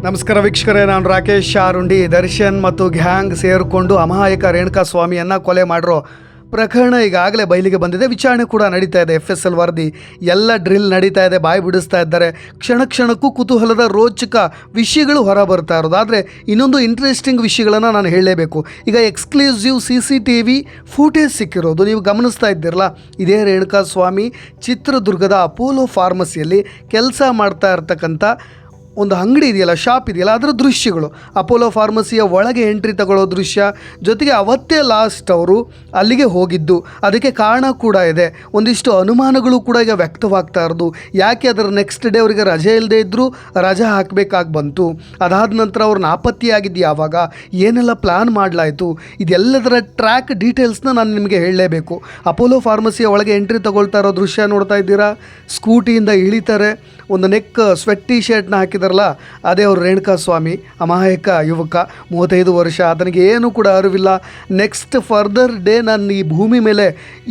ನಮಸ್ಕಾರ ವೀಕ್ಷಕರೇ, ನಾನು ರಾಕೇಶ್ ಶಾರುಂಡಿ. ದರ್ಶನ್ ಮತ್ತು ಗ್ಯಾಂಗ್ ಸೇರಿಕೊಂಡು ಅಮಾಯಕ ರೇಣುಕಾ ಸ್ವಾಮಿಯನ್ನು ಕೊಲೆ ಮಾಡಿರೋ ಪ್ರಕರಣ ಈಗಾಗಲೇ ಬಯಲಿಗೆ ಬಂದಿದೆ. ವಿಚಾರಣೆ ಕೂಡ ನಡೀತಾ ಇದೆ. FSL ವರದಿ ಎಲ್ಲ ಡ್ರಿಲ್ ನಡೀತಾ ಇದೆ, ಬಾಯಿ ಬಿಡಿಸ್ತಾ ಇದ್ದಾರೆ. ಕ್ಷಣ ಕ್ಷಣಕ್ಕೂ ಕುತೂಹಲದ ರೋಚಕ ವಿಷಯಗಳು ಹೊರ ಬರ್ತಾ ಇರೋದು. ಆದರೆ ಇನ್ನೊಂದು ಇಂಟ್ರೆಸ್ಟಿಂಗ್ ವಿಷಯಗಳನ್ನು ನಾನು ಹೇಳಲೇಬೇಕು. ಈಗ ಎಕ್ಸ್ಕ್ಲೂಸಿವ್ CCTV ಫೂಟೇಜ್ ಸಿಕ್ಕಿರೋದು ನೀವು ಗಮನಿಸ್ತಾ ಇದ್ದೀರಲ್ಲ. ಇದೇ ರೇಣುಕಾ ಸ್ವಾಮಿ ಚಿತ್ರದುರ್ಗದ ಅಪೋಲೋ ಫಾರ್ಮಸಿಯಲ್ಲಿ ಕೆಲಸ ಮಾಡ್ತಾ ಇರ್ತಕ್ಕಂಥ ಒಂದು ಅಂಗಡಿ ಇದೆಯಲ್ಲ, ಶಾಪ್ ಇದೆಯಲ್ಲ, ಅದರ ದೃಶ್ಯಗಳು. ಅಪೋಲೋ ಫಾರ್ಮಸಿಯ ಒಳಗೆ ಎಂಟ್ರಿ ತಗೊಳ್ಳೋ ದೃಶ್ಯ, ಜೊತೆಗೆ ಅವತ್ತೇ ಲಾಸ್ಟ್ ಅವರು ಅಲ್ಲಿಗೆ ಹೋಗಿದ್ದು. ಅದಕ್ಕೆ ಕಾರಣ ಕೂಡ ಇದೆ. ಒಂದಿಷ್ಟು ಅನುಮಾನಗಳು ಕೂಡ ಈಗ ವ್ಯಕ್ತವಾಗ್ತಾ ಇರೋದು. ಯಾಕೆ ಅದರ ನೆಕ್ಸ್ಟ್ ಡೇ ಅವರಿಗೆ ರಜೆ ಇಲ್ಲದೆ ಇದ್ದರೂ ರಜೆ ಹಾಕಬೇಕಾಗಿ ಬಂತು, ಅದಾದ ನಂತರ ಅವ್ರು ನಾಪತ್ತೆಯಾಗಿದ್ದು ಯಾವಾಗ, ಏನೆಲ್ಲ ಪ್ಲ್ಯಾನ್ ಮಾಡಲಾಯಿತು, ಇದೆಲ್ಲದರ ಟ್ರ್ಯಾಕ್ ಡೀಟೇಲ್ಸ್ನ ನಾನು ನಿಮಗೆ ಹೇಳಲೇಬೇಕು. ಅಪೋಲೋ ಫಾರ್ಮಸಿಯ ಒಳಗೆ ಎಂಟ್ರಿ ತಗೊಳ್ತಾ ಇರೋ ದೃಶ್ಯ ನೋಡ್ತಾ ಇದ್ದೀರಾ. ಸ್ಕೂಟಿಯಿಂದ ಇಳಿತಾರೆ, ಒಂದು ನೆಕ್ ಸ್ವೆಟ್ ಟಿ ಶರ್ಟ್ನ ಹಾಕಿದಾರಲ್ಲ, ಅದೇ ಅವರು ರೇಣುಕಾ ಸ್ವಾಮಿ. ಅಮಾಯಕ ಯುವಕ, 35 ವರ್ಷ. ಆತನಿಗೆ ಏನೂ ಕೂಡ ಅರಿವಿಲ್ಲ. ನೆಕ್ಸ್ಟ್ ಫರ್ದರ್ ಡೇ ನಾನು ಈ ಭೂಮಿ ಮೇಲೆ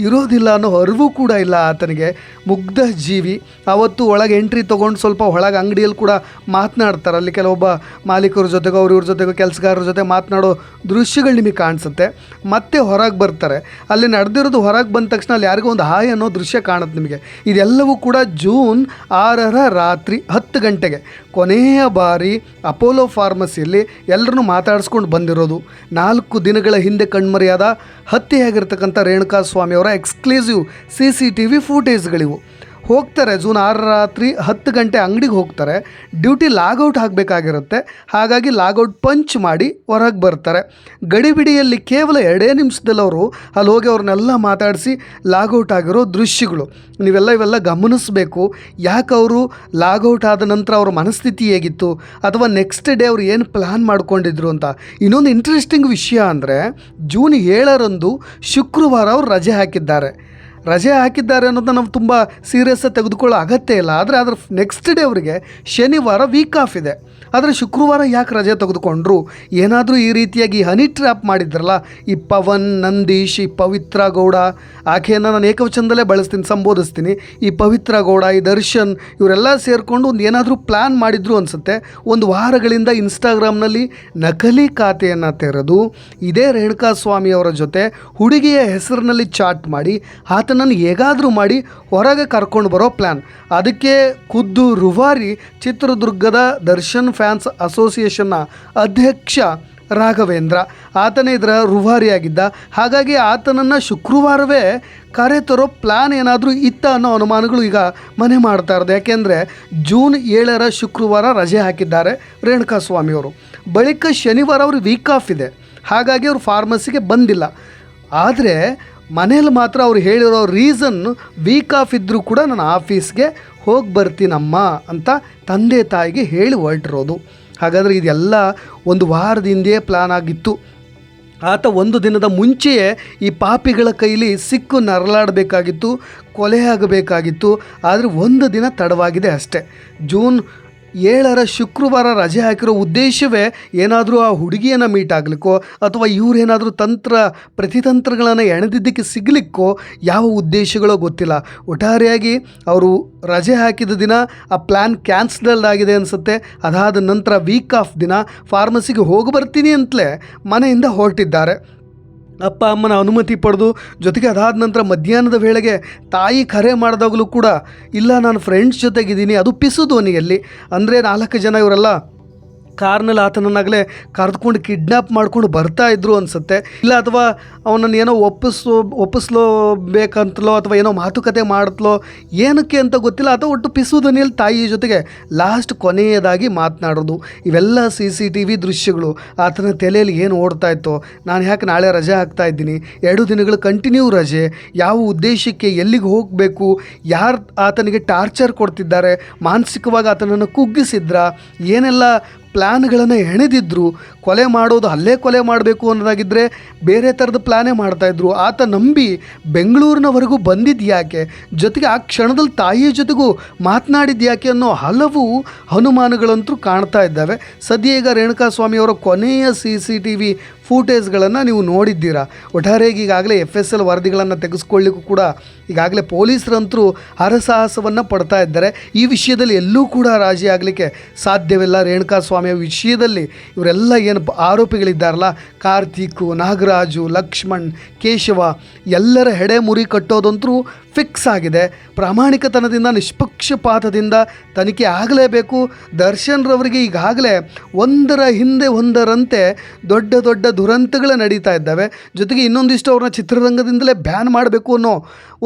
ಇರೋದಿಲ್ಲ ಅನ್ನೋ ಅರಿವು ಕೂಡ ಇಲ್ಲ ಆತನಿಗೆ. ಮುಗ್ಧ ಜೀವಿ. ಅವತ್ತು ಒಳಗೆ ಎಂಟ್ರಿ ತೊಗೊಂಡು ಸ್ವಲ್ಪ ಒಳಗೆ ಅಂಗಡಿಯಲ್ಲಿ ಕೂಡ ಮಾತನಾಡ್ತಾರೆ. ಅಲ್ಲಿ ಕೆಲವೊಬ್ಬ ಮಾಲೀಕರ ಜೊತೆಗೋ ಇವ್ರ ಜೊತೆಗೋ ಕೆಲಸಗಾರರ ಜೊತೆ ಮಾತನಾಡೋ ದೃಶ್ಯಗಳು ನಿಮಗೆ ಕಾಣಿಸುತ್ತೆ. ಮತ್ತೆ ಹೊರಗೆ ಬರ್ತಾರೆ. ಅಲ್ಲಿ ನಡೆದಿರೋದು ಹೊರಗೆ ಬಂದ ತಕ್ಷಣ ಅಲ್ಲಿ ಯಾರಿಗೂ ಒಂದು ಹಾಯ್ ಅನ್ನೋ ದೃಶ್ಯ ಕಾಣುತ್ತೆ ನಿಮಗೆ. ಇದೆಲ್ಲವೂ ಕೂಡ ಜೂನ್ 6ರ ರಾತ್ರಿ 10 ಗಂಟೆಗೆ ಕೊನೆಯ ಬಾರಿ ಅಪೋಲೋ ಫಾರ್ಮಸಿಯಲ್ಲಿ ಎಲ್ಲರನ್ನೂ ಮಾತಾಡಿಸ್ಕೊಂಡು ಬಂದಿರೋದು. 4 ದಿನಗಳ ಹಿಂದೆ ಕಣ್ಮರೆಯಾದ ಹತ್ಯೆಯಾಗಿರ್ತಕ್ಕಂಥ ರೇಣುಕಾ ಸ್ವಾಮಿಯವರ ಎಕ್ಸ್ಕ್ಲೂಸಿವ್ CCTV ಫೂಟೇಜ್ಗಳಿವು. ಹೋಗ್ತಾರೆ ಜೂನ್ 6ರ ರಾತ್ರಿ 10 ಗಂಟೆ ಅಂಗಡಿಗೆ ಹೋಗ್ತಾರೆ. ಡ್ಯೂಟಿ ಲಾಗೌಟ್ ಆಗಬೇಕಾಗಿರುತ್ತೆ. ಹಾಗಾಗಿ ಲಾಗೌಟ್ ಪಂಚ್ ಮಾಡಿ ಹೊರಗೆ ಬರ್ತಾರೆ. ಗಡಿಬಿಡಿಯಲ್ಲಿ ಕೇವಲ 2 ನಿಮಿಷದಲ್ಲಿ ಅವರು ಅಲ್ಲಿ ಹೋಗಿ ಅವ್ರನ್ನೆಲ್ಲ ಮಾತಾಡಿಸಿ ಲಾಗೌಟ್ ಆಗಿರೋ ದೃಶ್ಯಗಳು ಇವೆಲ್ಲ ಗಮನಿಸಬೇಕು. ಯಾಕೆ ಅವರು ಲಾಗೌಟ್ ಆದ ನಂತರ ಅವ್ರ ಮನಸ್ಥಿತಿ ಹೇಗಿತ್ತು, ಅಥವಾ ನೆಕ್ಸ್ಟ್ ಡೇ ಅವರು ಏನು ಪ್ಲ್ಯಾನ್ ಮಾಡ್ಕೊಂಡಿದ್ರು ಅಂತ. ಇನ್ನೊಂದು ಇಂಟ್ರೆಸ್ಟಿಂಗ್ ವಿಷಯ ಅಂದರೆ ಜೂನ್ 7ರಂದು ಶುಕ್ರವಾರ ಅವರು ರಜೆ ಹಾಕಿದ್ದಾರೆ ಅನ್ನೋದನ್ನ ನಾವು ತುಂಬ ಸೀರಿಯಸ್ಸಾಗಿ ತೆಗೆದುಕೊಳ್ಳೋ ಅಗತ್ಯ ಇಲ್ಲ. ಆದರೆ ಅದರ ನೆಕ್ಸ್ಟ್ ಡೇ ಅವರಿಗೆ ಶನಿವಾರ ವೀಕ್ ಆಫ್ ಇದೆ. ಆದರೆ ಶುಕ್ರವಾರ ಯಾಕೆ ರಜೆ ತೆಗೆದುಕೊಂಡ್ರು? ಏನಾದರೂ ಈ ರೀತಿಯಾಗಿ ಹನಿ ಟ್ರ್ಯಾಪ್ ಮಾಡಿದ್ರಲ್ಲ ಈ ಪವನ್, ನಂದೀಶ್, ಈ ಪವಿತ್ರ ಗೌಡ, ಆಕೆಯನ್ನು ನಾನು ಏಕವಚನದಲ್ಲೇ ಸಂಬೋಧಿಸ್ತೀನಿ. ಈ ಪವಿತ್ರ ಗೌಡ, ಈ ದರ್ಶನ್, ಇವರೆಲ್ಲ ಸೇರಿಕೊಂಡು ಒಂದು ಏನಾದರೂ ಪ್ಲ್ಯಾನ್ ಮಾಡಿದ್ರು ಅನಿಸುತ್ತೆ. ಒಂದು ವಾರಗಳಿಂದ ಇನ್ಸ್ಟಾಗ್ರಾಮ್ನಲ್ಲಿ ನಕಲಿ ಖಾತೆಯನ್ನು ತೆರೆದು ಇದೇ ರೇಣುಕಾ ಸ್ವಾಮಿಯವರ ಜೊತೆ ಹುಡುಗಿಯ ಹೆಸರಿನಲ್ಲಿ ಚಾಟ್ ಮಾಡಿ ಆತನನ್ನು ಹೇಗಾದರೂ ಮಾಡಿ ಹೊರಗೆ ಕರ್ಕೊಂಡು ಬರೋ ಪ್ಲ್ಯಾನ್. ಅದಕ್ಕೆ ಖುದ್ದು ರುವಾರಿ ಚಿತ್ರದುರ್ಗದ ದರ್ಶನ್ ಫ್ಯಾನ್ಸ್ ಅಸೋಸಿಯೇಷನ್ನ ಅಧ್ಯಕ್ಷ ರಾಘವೇಂದ್ರ, ಆತನೇ ಇದರ ರುವಾರಿಯಾಗಿದ್ದ. ಹಾಗಾಗಿ ಆತನನ್ನು ಶುಕ್ರವಾರವೇ ಕರೆತರೋ ಪ್ಲ್ಯಾನ್ ಏನಾದರೂ ಇತ್ತ ಅನ್ನೋ ಅನುಮಾನಗಳು ಈಗ ಮನೆ ಮಾಡ್ತಾ ಇರೋದು. ಯಾಕೆಂದರೆ ಜೂನ್ 7ರ ಶುಕ್ರವಾರ ರಜೆ ಹಾಕಿದ್ದಾರೆ ರೇಣುಕಾ ಸ್ವಾಮಿಯವರು. ಬಳಿಕ ಶನಿವಾರ ಅವರು ವೀಕ್ ಆಫ್ ಇದೆ. ಹಾಗಾಗಿ ಅವರು ಫಾರ್ಮಸಿಗೆ ಬಂದಿಲ್ಲ. ಆದರೆ ಮನೇಲಿ ಮಾತ್ರ ಅವ್ರು ಹೇಳಿರೋ ರೀಸನ್, ವೀಕ್ ಆಫ್ ಇದ್ದರೂ ಕೂಡ ನಾನು ಆಫೀಸ್ಗೆ ಹೋಗಿ ಬರ್ತೀನಮ್ಮ ಅಂತ ತಂದೆ ತಾಯಿಗೆ ಹೇಳಿ ಹೊರಟಿರೋದು. ಹಾಗಾದರೆ ಇದೆಲ್ಲ ಒಂದು ವಾರದ ಹಿಂದೆಯೇ ಪ್ಲ್ಯಾನ್ ಆಗಿತ್ತು. ಆತ ಒಂದು ದಿನದ ಮುಂಚೆಯೇ ಈ ಪಾಪಿಗಳ ಕೈಲಿ ಸಿಕ್ಕು ನರಳಾಡಬೇಕಾಗಿತ್ತು, ಕೊಲೆಯಾಗಬೇಕಾಗಿತ್ತು. ಆದರೆ ಒಂದು ದಿನ ತಡವಾಗಿದೆ ಅಷ್ಟೇ. ಜೂನ್ 7ರ ಶುಕ್ರವಾರ ರಜೆ ಹಾಕಿರೋ ಉದ್ದೇಶವೇ ಏನಾದರೂ ಆ ಹುಡುಗಿಯನ್ನು ಮೀಟ್ ಆಗಲಿಕ್ಕೋ, ಅಥವಾ ಇವರೇನಾದರೂ ಪ್ರತಿತಂತ್ರಗಳನ್ನು ಎಣೆದಿದ್ದಕ್ಕೆ ಸಿಗಲಿಕ್ಕೋ ಯಾವ ಉದ್ದೇಶಗಳೋ ಗೊತ್ತಿಲ್ಲ. ಒಟ್ಟಾರೆಯಾಗಿ ಅವರು ರಜೆ ಹಾಕಿದ ದಿನ ಆ ಪ್ಲ್ಯಾನ್ ಕ್ಯಾನ್ಸಲ್ ಆಗಿದೆ ಅನಿಸುತ್ತೆ. ಅದಾದ ನಂತರ ವೀಕ್ ಆಫ್ ದಿನ ಫಾರ್ಮಸಿಗೆ ಹೋಗಿ ಬರ್ತೀನಿ ಅಂತಲೇ ಮನೆಯಿಂದ ಹೊರಟಿದ್ದಾರೆ. ಅಪ್ಪ ಅಮ್ಮನ ಅನುಮತಿ ಪಡೆದು, ಜೊತೆಗೆ ಅದಾದ ನಂತರ ಮಧ್ಯಾಹ್ನದ ವೇಳೆಗೆ ತಾಯಿ ಕರೆ ಮಾಡಿದಾಗಲೂ ಕೂಡ ಇಲ್ಲ ನಾನು ಫ್ರೆಂಡ್ಸ್ ಜೊತೆಗಿದ್ದೀನಿ, ಅದು ಪಿಸು ಧ್ವನಿಯಲ್ಲಿ. ಅಂದರೆ 4 ಜನ ಇವರೆಲ್ಲ ಕಾರ್ನಲ್ಲಿ ಆತನನ್ನಾಗಲೇ ಕರೆದುಕೊಂಡು ಕಿಡ್ನ್ಯಾಪ್ ಮಾಡ್ಕೊಂಡು ಬರ್ತಾ ಇದ್ರು ಅನಿಸುತ್ತೆ. ಇಲ್ಲ ಅಥವಾ ಅವನನ್ನು ಏನೋ ಒಪ್ಪಿಸ್ಲೋ ಬೇಕಂತಲೋ ಅಥವಾ ಏನೋ ಮಾತುಕತೆ ಮಾಡ್ತಲೋ ಏನಕ್ಕೆ ಅಂತ ಗೊತ್ತಿಲ್ಲ. ಅಥವಾ ಒಟ್ಟು ಪಿಸು ಧ್ವನಿಯಲ್ಲಿ ತಾಯಿ ಜೊತೆಗೆ ಲಾಸ್ಟ್ ಕೊನೆಯದಾಗಿ ಮಾತನಾಡೋದು. ಇವೆಲ್ಲ CCTV ದೃಶ್ಯಗಳು. ಆತನ ತಲೆಯಲ್ಲಿ ಏನು ಓಡ್ತಾ ಇತ್ತೋ, ನಾನು ಯಾಕೆ ನಾಳೆ ರಜೆ ಹಾಕ್ತಾ ಇದ್ದೀನಿ, 2 ದಿನಗಳು ಕಂಟಿನ್ಯೂ ರಜೆ, ಯಾವ ಉದ್ದೇಶಕ್ಕೆ, ಎಲ್ಲಿಗೆ ಹೋಗಬೇಕು, ಯಾರು ಆತನಿಗೆ ಟಾರ್ಚರ್ ಕೊಡ್ತಿದ್ದಾರೆ, ಮಾನಸಿಕವಾಗಿ ಆತನನ್ನು ಕುಗ್ಗಿಸಿದ್ರ, ಏನೆಲ್ಲ ಪ್ಲ್ಯಾನ್ಗಳನ್ನು ಹೆಣೆದಿದ್ರು, ಕೊಲೆ ಮಾಡೋದು ಅಲ್ಲೇ ಕೊಲೆ ಮಾಡಬೇಕು ಅನ್ನೋದಾಗಿದ್ದರೆ ಬೇರೆ ಥರದ ಪ್ಲ್ಯಾನೇ ಮಾಡ್ತಾಯಿದ್ರು. ಆತ ನಂಬಿ ಬೆಂಗಳೂರಿನವರೆಗೂ ಬಂದಿದ್ದು ಯಾಕೆ, ಜೊತೆಗೆ ಆ ಕ್ಷಣದಲ್ಲಿ ತಾಯಿಯ ಜೊತೆಗೂ ಮಾತನಾಡಿದ್ದು ಯಾಕೆ ಅನ್ನೋ ಹಲವು ಅನುಮಾನಗಳಂತೂ ಕಾಣ್ತಾ ಇದ್ದಾವೆ. ಸದ್ಯ ಈಗ ರೇಣುಕಾ ಸ್ವಾಮಿಯವರ ಕೊನೆಯ CCTV ಫೂಟೇಜ್ಗಳನ್ನು ನೀವು ನೋಡಿದ್ದೀರಾ. ಒಟ್ಟಾರೆಯಾಗಿ ಈಗಾಗಲೇ FSL ವರದಿಗಳನ್ನು ತೆಗೆಸ್ಕೊಳ್ಳಿಕ್ಕೂ ಕೂಡ ಈಗಾಗಲೇ ಪೊಲೀಸರಂತರೂ ಹರಸಾಹಸವನ್ನು ಪಡ್ತಾ ಇದ್ದಾರೆ. ಈ ವಿಷಯದಲ್ಲಿ ಎಲ್ಲೂ ಕೂಡ ರಾಜಿ ಆಗಲಿಕ್ಕೆ ಸಾಧ್ಯವಿಲ್ಲ. ರೇಣುಕಾಸ್ವಾಮಿಯ ವಿಷಯದಲ್ಲಿ ಇವರೆಲ್ಲ ಏನು ಆರೋಪಿಗಳಿದ್ದಾರಲ್ಲ, ಕಾರ್ತಿಕ್, ನಾಗರಾಜು, ಲಕ್ಷ್ಮಣ್, ಕೇಶವ, ಎಲ್ಲರ ಹೆಡೆ ಮುರಿ ಕಟ್ಟೋದಂತರೂ ಫಿಕ್ಸ್ ಆಗಿದೆ. ಪ್ರಾಮಾಣಿಕತನದಿಂದ ನಿಷ್ಪಕ್ಷಪಾತದಿಂದ ತನಿಖೆ ಆಗಲೇಬೇಕು. ದರ್ಶನ್ ರವರಿಗೆ ಈಗಾಗಲೇ ಒಂದರ ಹಿಂದೆ ಒಂದರಂತೆ ದೊಡ್ಡ ದೊಡ್ಡ ದುರಂತಗಳು ನಡೀತಾ ಇದ್ದಾವೆ. ಜೊತೆಗೆ ಇನ್ನೊಂದಿಷ್ಟು ಅವ್ರನ್ನ ಚಿತ್ರರಂಗದಿಂದಲೇ ಬ್ಯಾನ್ ಮಾಡಬೇಕು ಅನ್ನೋ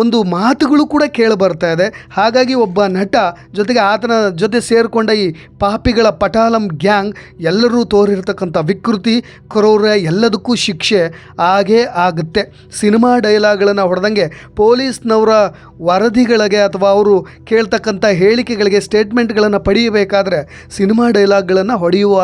ಒಂದು ಮಾತುಗಳು ಕೂಡ ಕೇಳಿಬರ್ತಾ ಇದೆ. ಹಾಗಾಗಿ ಒಬ್ಬ ನಟ ಜೊತೆಗೆ ಆತನ ಜೊತೆ ಸೇರಿಕೊಂಡ ಈ ಪಾಪಿಗಳ ಪಟಾಲಂ ಗ್ಯಾಂಗ್ ಎಲ್ಲರೂ ತೋರಿರ್ತಕ್ಕಂಥ ವಿಕೃತಿ, ಕ್ರೌರ್ಯ ಎಲ್ಲದಕ್ಕೂ ಶಿಕ್ಷೆ ಆಗೇ ಆಗುತ್ತೆ. ಸಿನಿಮಾ ಡೈಲಾಗ್ಗಳನ್ನು ಹೊಡೆದಂಗೆ ಪೊಲೀಸ್ನವರ ವರದಿಗಳಿಗೆ ಅಥವಾ ಅವರು ಕೇಳ್ತಕ್ಕಂಥ ಹೇಳಿಕೆಗಳಿಗೆ ಸ್ಟೇಟ್ಮೆಂಟ್ಗಳನ್ನು ಪಡೆಯಬೇಕಾದ್ರೆ ಸಿನಿಮಾ ಡೈಲಾಗ್ಗಳನ್ನು ಹೊಡೆಯುವ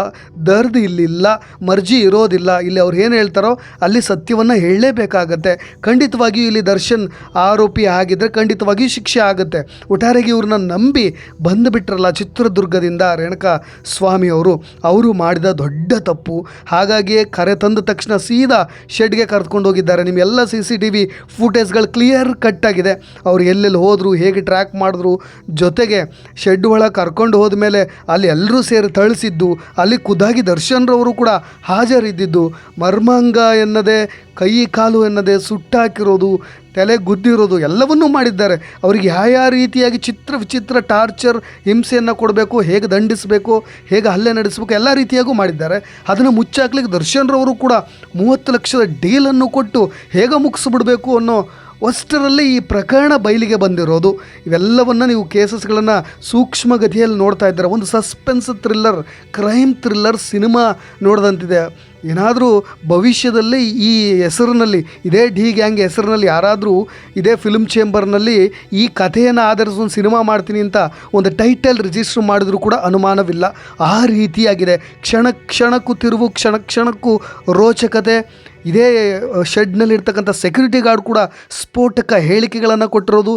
ದರ್ದು ಇಲ್ಲಿಲ್ಲ, ಮರ್ಜಿ ಇರೋದಿಲ್ಲ. ಇಲ್ಲಿ ಅವ್ರು ಏನು ಹೇಳ್ತಾರೋ ಅಲ್ಲಿ ಸತ್ಯವನ್ನು ಹೇಳಲೇಬೇಕಾಗತ್ತೆ. ಖಂಡಿತವಾಗಿಯೂ ಇಲ್ಲಿ ದರ್ಶನ್ ಆರೋಪಿ ಆಗಿದ್ದರೆ ಖಂಡಿತವಾಗಿಯೂ ಶಿಕ್ಷೆ ಆಗುತ್ತೆ. ಒಟ್ಟಾರೆಗೆ ಇವ್ರನ್ನ ನಂಬಿ ಬಂದುಬಿಟ್ರಲ್ಲ ಚಿತ್ರದುರ್ಗದಿಂದ ರೇಣುಕಾ ಸ್ವಾಮಿಯವರು, ಅವರು ಮಾಡಿದ ದೊಡ್ಡ ತಪ್ಪು. ಹಾಗಾಗಿಯೇ ಕರೆ ತಂದ ತಕ್ಷಣ ಸೀದಾ ಶೆಡ್ಗೆ ಕರೆದುಕೊಂಡು ಹೋಗಿದ್ದಾರೆ. ನಿಮ್ಮೆಲ್ಲ CCTV ಫೂಟೇಜ್ಗಳು ಕ್ಲಿಯರ್ ಕಟ್ ಆಗಿದೆ. ಅವ್ರು ಎಲ್ಲೆಲ್ಲಿ ಹೋದರು, ಹೇಗೆ ಟ್ರ್ಯಾಕ್ ಮಾಡಿದ್ರು, ಜೊತೆಗೆ ಶೆಡ್ ಒಳಗೆ ಕರ್ಕೊಂಡು ಹೋದ್ಮೇಲೆ ಅಲ್ಲಿ ಎಲ್ಲರೂ ಸೇರಿ ಥಳಿಸಿದ್ದು, ಅಲ್ಲಿ ಖುದ್ದಾಗಿ ದರ್ಶನ್ರವರು ಕೂಡ ಹಾಜರಿದ್ದಿದ್ದು, ಮರ್ಮಾಂಗ ಎನ್ನದೆ ಕೈ ಕಾಲು ಎನ್ನದೆ ಸುಟ್ಟಾಕಿರೋದು, ತಲೆ ಗುದ್ದಿರೋದು ಎಲ್ಲವನ್ನೂ ಮಾಡಿದ್ದಾರೆ. ಅವರಿಗೆ ಯಾವ ರೀತಿಯಾಗಿ ವಿಚಿತ್ರ ಟಾರ್ಚರ್ ಹಿಂಸೆಯನ್ನು ಕೊಡಬೇಕು, ಹೇಗೆ ದಂಡಿಸಬೇಕು, ಹೇಗೆ ಹಲ್ಲೆ ನಡೆಸಬೇಕು, ಎಲ್ಲ ರೀತಿಯಾಗೂ ಮಾಡಿದ್ದಾರೆ. ಅದನ್ನು ಮುಚ್ಚಾಕ್ಲಿಕ್ಕೆ ದರ್ಶನ್ರವರು ಕೂಡ 30 ಲಕ್ಷದ ಡೀಲನ್ನು ಕೊಟ್ಟು ಹೇಗೆ ಮುಗಿಸ್ಬಿಡಬೇಕು ಅನ್ನೋ ಅಷ್ಟರಲ್ಲಿ ಈ ಪ್ರಕರಣ ಬಯಲಿಗೆ ಬಂದಿರೋದು. ಇವೆಲ್ಲವನ್ನು ನೀವು ಕೇಸಸ್ಗಳನ್ನು ಸೂಕ್ಷ್ಮಗತಿಯಲ್ಲಿ ನೋಡ್ತಾ ಇದ್ದಾರೆ. ಒಂದು suspense thriller, crime thriller cinema ನೋಡಿದಂತಿದೆ. ಏನಾದರೂ ಭವಿಷ್ಯದಲ್ಲಿ ಈ ಹೆಸರಿನಲ್ಲಿ, ಇದೇ ಡಿ ಗ್ಯಾಂಗ್ ಹೆಸರಿನಲ್ಲಿ ಯಾರಾದರೂ ಇದೇ ಫಿಲ್ಮ್ ಚೇಂಬರ್ನಲ್ಲಿ ಈ ಕಥೆಯನ್ನು ಆಧರಿಸಿ ಒಂದು ಸಿನಿಮಾ ಮಾಡ್ತೀನಿ ಅಂತ ಒಂದು ಟೈಟಲ್ ರಿಜಿಸ್ಟರ್ ಮಾಡಿದರೂ ಕೂಡ ಅನುಮಾನವಿಲ್ಲ. ಆ ರೀತಿಯಾಗಿದೆ. ಕ್ಷಣಕ್ಕೂ ತಿರುವು, ಕ್ಷಣಕ್ಕೂ ರೋಚಕತೆ. ಇದೇ ಶೆಡ್ನಲ್ಲಿರ್ತಕ್ಕಂಥ ಸೆಕ್ಯೂರಿಟಿ ಗಾರ್ಡ್ ಕೂಡ ಸ್ಫೋಟಕ ಹೇಳಿಕೆಗಳನ್ನು ಕೊಟ್ಟಿರೋದು,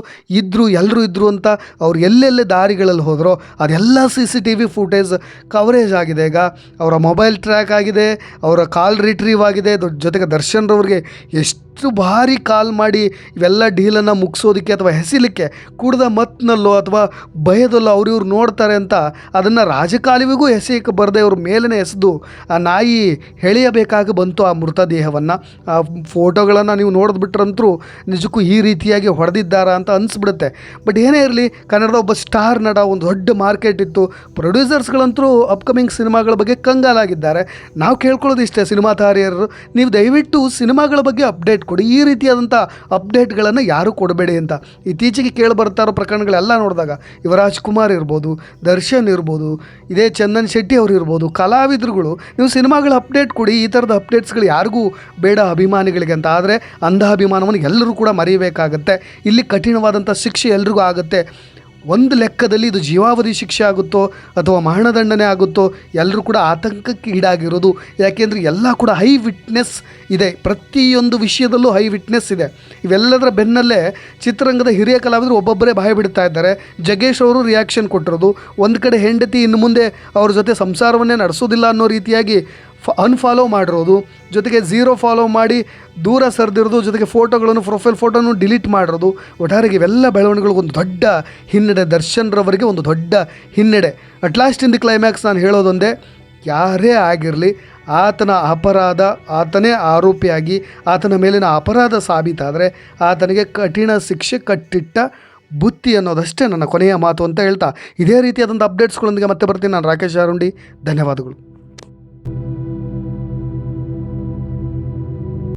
ಎಲ್ಲರೂ ಇದ್ದರು ಅಂತ. ಅವ್ರು ಎಲ್ಲೆಲ್ಲಿ ದಾರಿಗಳಲ್ಲಿ ಹೋದರೋ ಅದೆಲ್ಲ CCTV ಫೂಟೇಜ್ ಕವರೇಜ್ ಆಗಿದೆ. ಈಗ ಅವರ ಮೊಬೈಲ್ ಟ್ರ್ಯಾಕ್ ಆಗಿದೆ, ಅವರ ಕಾಲ್ ರಿಟ್ರೀವ್ ಆಗಿದೆ. ಜೊತೆಗೆ ದರ್ಶನ್ರವ್ರಿಗೆ ಎಷ್ಟು ಭಾರಿ ಕಾಲ್ ಮಾಡಿ ಇವೆಲ್ಲ ಡೀಲನ್ನು ಮುಗಿಸೋದಕ್ಕೆ ಅಥವಾ ಎಸಿಲಿಕ್ಕೆ ಕುಡ್ದ ಮತ್ನಲ್ಲೋ ಅಥವಾ ಭಯದಲ್ಲೋ ಇವ್ರು ನೋಡ್ತಾರೆ ಅಂತ ಅದನ್ನು ರಾಜಕಾಲುವೆಗೂ ಎಸೆಯಕ್ಕೆ ಬರದೆ ಅವ್ರ ಮೇಲೇ ಎಸೆದು ಆ ನಾಯಿ ಎಳೆಯಬೇಕಾಗಿ ಬಂತು ಆ ಮೃತದೇಹವನ್ನು. ಆ ಫೋಟೋಗಳನ್ನು ನೀವು ನೋಡಿದ್ಬಿಟ್ರಂತರೂ ನಿಜಕ್ಕೂ ಈ ರೀತಿಯಾಗಿ ಹೊಡೆದಿದ್ದಾರಾ ಅಂತ ಅನಿಸ್ಬಿಡುತ್ತೆ. ಬಟ್ ಏನೇ ಇರಲಿ, ಕನ್ನಡದ ಒಬ್ಬ ಸ್ಟಾರ್ ನಟ, ಒಂದು ದೊಡ್ಡ ಮಾರ್ಕೆಟ್ ಇತ್ತು. ಪ್ರೊಡ್ಯೂಸರ್ಸ್ಗಳಂತರೂ ಅಪ್ಕಮಿಂಗ್ ಸಿನಿಮಾಗಳ ಬಗ್ಗೆ ಕಂಗಾಲಾಗಿದ್ದಾರೆ. ನಾವು ಕೇಳ್ಕೊಳ್ಳೋದು ಇಷ್ಟೇ, ಸಿನಿಮಾ ತಾರೆಯರು ನೀವು ದಯವಿಟ್ಟು ಸಿನಿಮಾಗಳ ಬಗ್ಗೆ ಅಪ್ಡೇಟ್ ಕೊಡಿ. ಈ ರೀತಿಯಾದಂಥ ಅಪ್ಡೇಟ್ಗಳನ್ನು ಯಾರೂ ಕೊಡಬೇಡಿ ಅಂತ. ಇತ್ತೀಚೆಗೆ ಕೇಳಿಬರ್ತಾ ಇರೋ ಪ್ರಕರಣಗಳೆಲ್ಲ ನೋಡಿದಾಗ ಯುವರಾಜ್ ಕುಮಾರ್ ಇರ್ಬೋದು, ದರ್ಶನ್ ಇರ್ಬೋದು, ಇದೇ ಚಂದನ್ ಶೆಟ್ಟಿ ಅವರು ಇರ್ಬೋದು, ಕಲಾವಿದರುಗಳು ನೀವು ಸಿನಿಮಾಗಳ ಅಪ್ಡೇಟ್ ಕೊಡಿ. ಈ ಥರದ ಅಪ್ಡೇಟ್ಸ್ಗಳು ಯಾರಿಗೂ ಬೇಡ ಅಭಿಮಾನಿಗಳಿಗೆ ಅಂತ. ಆದರೆ ಅಂಧ ಅಭಿಮಾನವನ್ನು ಎಲ್ಲರೂ ಕೂಡ ಮರೆಯಬೇಕಾಗತ್ತೆ. ಇಲ್ಲಿ ಕಠಿಣವಾದಂಥ ಶಿಕ್ಷೆ ಎಲ್ರಿಗೂ ಆಗುತ್ತೆ. ಒಂದು ಲೆಕ್ಕದಲ್ಲಿ ಇದು ಜೀವಾವಧಿ ಶಿಕ್ಷೆ ಆಗುತ್ತೋ ಅಥವಾ ಮರಣದಂಡನೆ ಆಗುತ್ತೋ ಎಲ್ಲರೂ ಕೂಡ ಆತಂಕಕ್ಕೆ ಈಡಾಗಿರೋದು. ಯಾಕೆಂದರೆ ಎಲ್ಲ ಕೂಡ ಹೈ ವಿಟ್ನೆಸ್ ಇದೆ, ಪ್ರತಿಯೊಂದು ವಿಷಯದಲ್ಲೂ ಹೈ ವಿಟ್ನೆಸ್ ಇದೆ. ಇವೆಲ್ಲದರ ಬೆನ್ನಲ್ಲೇ ಚಿತ್ರರಂಗದ ಹಿರಿಯ ಕಲಾವಿದರು ಒಬ್ಬೊಬ್ಬರೇ ಬಾಯಿ ಬಿಡ್ತಾ ಇದ್ದಾರೆ. ಜಗ್ಗೇಶ್ ಅವರು ರಿಯಾಕ್ಷನ್ ಕೊಟ್ಟಿರೋದು, ಒಂದು ಕಡೆ ಹೆಂಡತಿ ಇನ್ನು ಮುಂದೆ ಅವ್ರ ಜೊತೆ ಸಂಸಾರವನ್ನೇ ನಡೆಸೋದಿಲ್ಲ ಅನ್ನೋ ರೀತಿಯಾಗಿ ಅನ್ಫಾಲೋ ಮಾಡಿರೋದು, ಜೊತೆಗೆ 0 ಫಾಲೋ ಮಾಡಿ ದೂರ ಸರಿದಿರೋದು, ಜೊತೆಗೆ ಫೋಟೋಗಳನ್ನು, ಪ್ರೊಫೈಲ್ ಫೋಟೋನು ಡಿಲೀಟ್ ಮಾಡಿರೋದು. ಒಟ್ಟಾರೆಗೆ ಇವೆಲ್ಲ ಬೆಳವಣಿಗೆಗಳು ಒಂದು ದೊಡ್ಡ ಹಿನ್ನಡೆ, ದರ್ಶನ್ರವರಿಗೆ ಒಂದು ದೊಡ್ಡ ಹಿನ್ನಡೆ. At lost in the climax ನಾನು ಹೇಳೋದೊಂದೇ, ಯಾರೇ ಆಗಿರಲಿ ಆತನ ಅಪರಾಧ, ಆತನೇ ಆರೋಪಿಯಾಗಿ ಆತನ ಮೇಲಿನ ಅಪರಾಧ ಸಾಬೀತಾದರೆ ಆತನಿಗೆ ಕಠಿಣ ಶಿಕ್ಷೆ, ಕಟ್ಟಿಟ್ಟ ಬುತ್ತಿ ಅನ್ನೋದಷ್ಟೇ ನನ್ನ ಕೊನೆಯ ಮಾತು ಅಂತ ಹೇಳ್ತಾ ಇದೇ ರೀತಿಯಾದಂಥ ಅಪ್ಡೇಟ್ಸ್ಗಳೊಂದಿಗೆ ಮತ್ತೆ ಬರ್ತೀನಿ. ನಾನು ರಾಕೇಶ್ ಆರುಂಡಿ. ಧನ್ಯವಾದಗಳು.